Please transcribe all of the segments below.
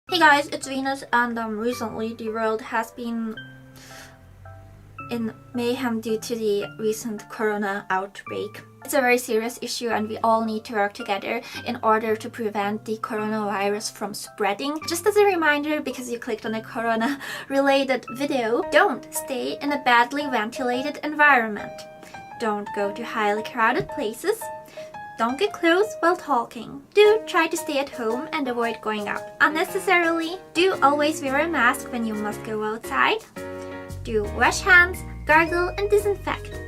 Hey guys, it's Venus, and recently the world has been in mayhem due to the recent corona outbreak. It's a very serious issue and we all need to work together in order to prevent the coronavirus from spreading. Just as a reminder, because you clicked on a corona-related video, don't stay in a badly ventilated environment. Don't go to highly crowded places. Don't get close while talking. Do try to stay at home and avoid going out unnecessarily. Do always wear a mask when you must go outside. Do wash hands, gargle, and disinfect.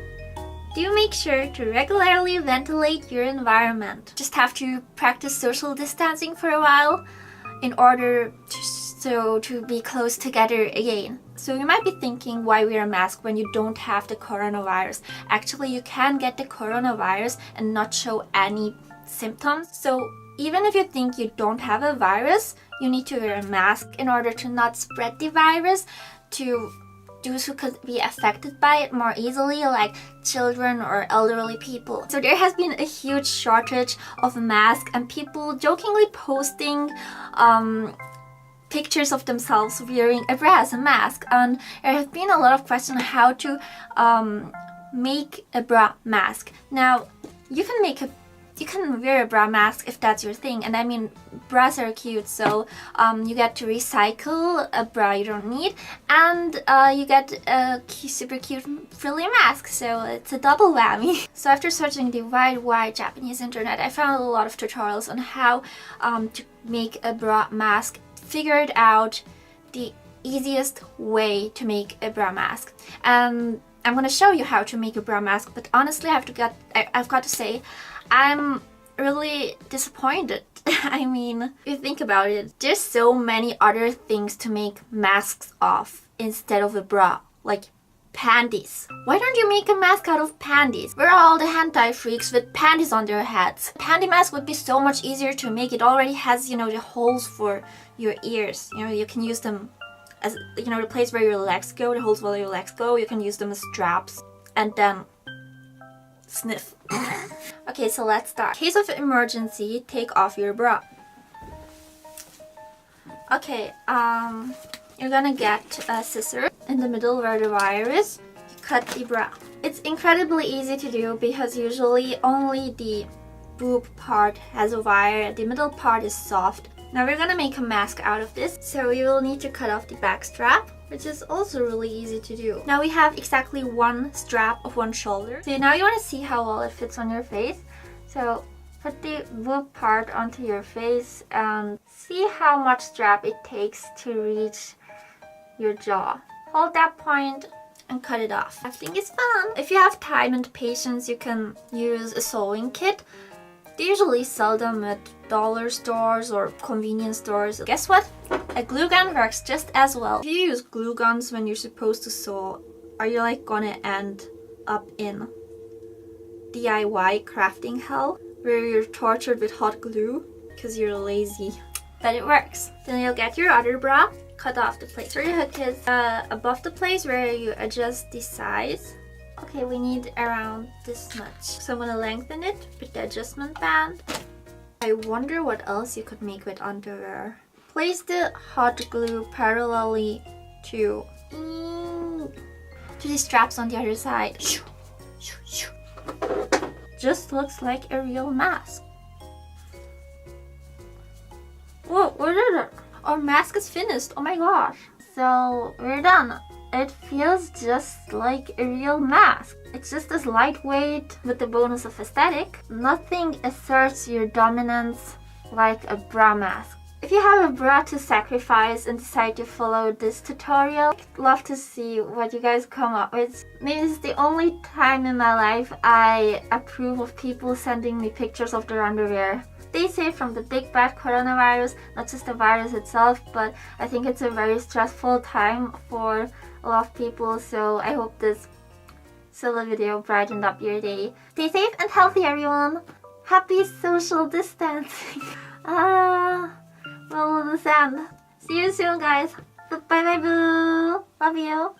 Do make sure to regularly ventilate your environment. Just have to practice social distancing for a while in order to be close together again. So you might be thinking, why wear a mask when you don't have the coronavirus? Actually, you can get the coronavirus and not show any symptoms. So even if you think you don't have a virus, you need to wear a mask in order to not spread the virus to those who could be affected by it more easily, like children or elderly people. So there has been a huge shortage of masks and people jokingly posting pictures of themselves wearing a bra as a mask, and there have been a lot of questions on how to make a bra mask. Now you can wear a bra mask if that's your thing, and I mean, bras are cute, so you get to recycle a bra you don't need, and you get a super cute frilly mask, so it's a double whammy. So after searching the wide Japanese internet, I found a lot of tutorials on how to make a bra mask. Figured out the easiest way to make a bra mask, and I'm gonna show you how to make a bra mask. But honestly, I've got to say, I'm really disappointed. I mean, if you think about it, there's so many other things to make masks of instead of a bra, like panties. Why don't you make a mask out of panties? Where are all the hentai freaks with panties on their heads? Panty mask would be so much easier to make. It already has, you know, the holes for your ears. You know, you can use them as, you know, the place where your legs go, the holes where your legs go. You can use them as straps and then sniff. Okay, so let's start. In case of emergency, take off your bra. Okay, you're gonna get a scissor in the middle where the wire is. You cut the bra. It's incredibly easy to do because usually only the boob part has a wire. The middle part is soft. Now we're gonna make a mask out of this. So you will need to cut off the back strap, which is also really easy to do. Now we have exactly one strap of one shoulder. So now you wanna see how well it fits on your face. So put the boob part onto your face and see how much strap it takes to reach your jaw. Hold that point and cut it off. Crafting is fun. If you have time and patience, you can use a sewing kit. They usually sell them at dollar stores or convenience stores. Guess what? A glue gun works just as well. If you use glue guns when you're supposed to sew, are you like gonna end up in DIY crafting hell where you're tortured with hot glue because you're lazy? But it works. Then you'll get your other bra, cut off the place where your hook is, above the place where you adjust the size. Okay, we need around this much. So I'm gonna lengthen it with the adjustment band. I wonder what else you could make with underwear. Place the hot glue parallelly to the straps on the other side. Just looks like a real mask. Whoa, what is it? Our mask is finished. Oh my gosh. So we're done. It feels just like a real mask. It's just as lightweight with the bonus of aesthetic. Nothing asserts your dominance like a bra mask. If you have a bra to sacrifice and decide to follow this tutorial, I'd love to see what you guys come up with. Maybe this is the only time in my life I approve of people sending me pictures of their underwear. Stay safe from the big bad coronavirus, not just the virus itself, but I think it's a very stressful time for a lot of people, so I hope this silly video brightened up your day. Stay safe and healthy, everyone! Happy social distancing! Well, this end. See you soon, guys. Bye bye boo! Love you!